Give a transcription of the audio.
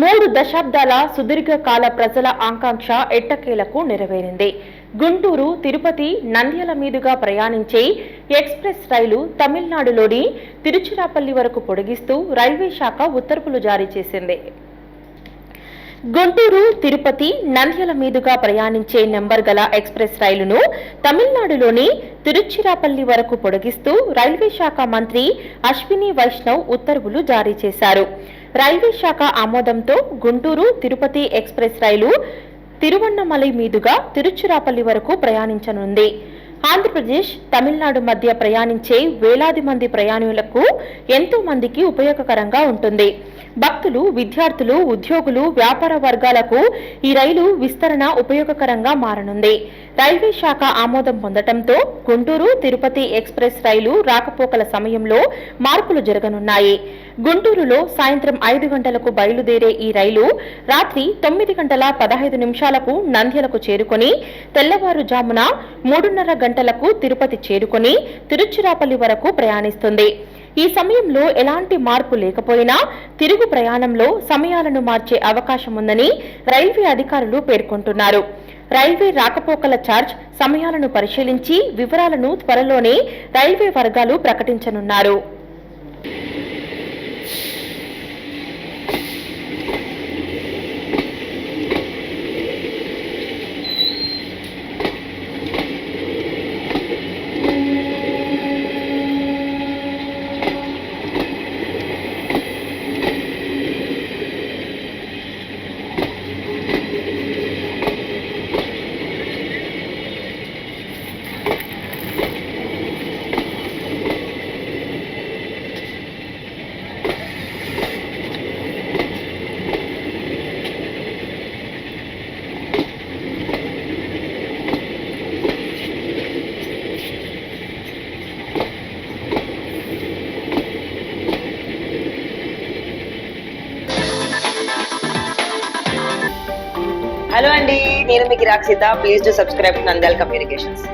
3 దశాబ్దాల సుదీర్ఘకాల ప్రజల ఆకాంక్ష ఎట్టకేలకు నెరవేరింది. గుంటూరు, తిరుపతి, నంద్యాల మీదుగా ప్రయాణించే ఎక్స్ప్రెస్ రైలు తమిళనాడులోని తిరుచిరాపల్లి వరకు పొడిగిస్తూ రైల్వే శాఖ ఉత్తర్వులు జారీ చేసింది. గుంటూరు, తిరుపతి, నంద్యాల మీదుగా ప్రయాణించే నెంబర్ గల ఎక్స్ప్రెస్ రైలును తమిళనాడులోని తిరుచిరాపల్లి వరకు పొడిగిస్తూ రైల్వే శాఖ మంత్రి అశ్విని వైష్ణవ్ ఉత్తర్వులు జారీ చేశారు. రైల్వే శాఖ ఆమోదంతో గుంటూరు, తిరుపతి ఎక్స్ప్రెస్ రైలు తిరువన్నమలై మీదుగా తిరుచిరాపల్లి వరకు ప్రయాణించనుంది. ఆంధ్రప్రదేశ్, తమిళనాడు మధ్య ప్రయాణించే వేలాది మంది ప్రయాణికులకు ఎంతో మందికి ఉపయోగకరంగా ఉంటుంది. భక్తులు, విద్యార్థులు, ఉద్యోగులు, వ్యాపార వర్గాలకు ఈ రైలు విస్తరణ ఉపయోగకరంగా మారనుంది. రైల్వే శాఖ ఆమోదం పొందటంతో గుంటూరు, తిరుపతి ఎక్స్ప్రెస్ రైలు రాకపోకల సమయంలో మార్పులు జరగనున్నాయి. గుంటూరులో సాయంత్రం 5 గంటలకు బయలుదేరే ఈ రైలు రాత్రి 9 గంటల 15 నిమిషాలకు నంద్యాలకు చేరుకొని తెల్లవారుజామున 3:30 గంటలకు తిరుపతి చేరుకొని తిరుచిరాపల్లి వరకు ప్రయాణిస్తుంది. ఈ సమయంలో ఎలాంటి మార్పు లేకపోయినా తిరుగు ప్రయాణంలో సమయాలను మార్చే అవకాశం ఉందని రైల్వే అధికారులు పేర్కొంటున్నారు. రైల్వే రాకపోకల ఛార్జ్ సమయాలను పరిశీలించి వివరాలను త్వరలోనే రైల్వే వర్గాలు ప్రకటించనున్నారు. హలో అండి, నేను మీకు Rakshitha. Please to subscribe Nandyal communications.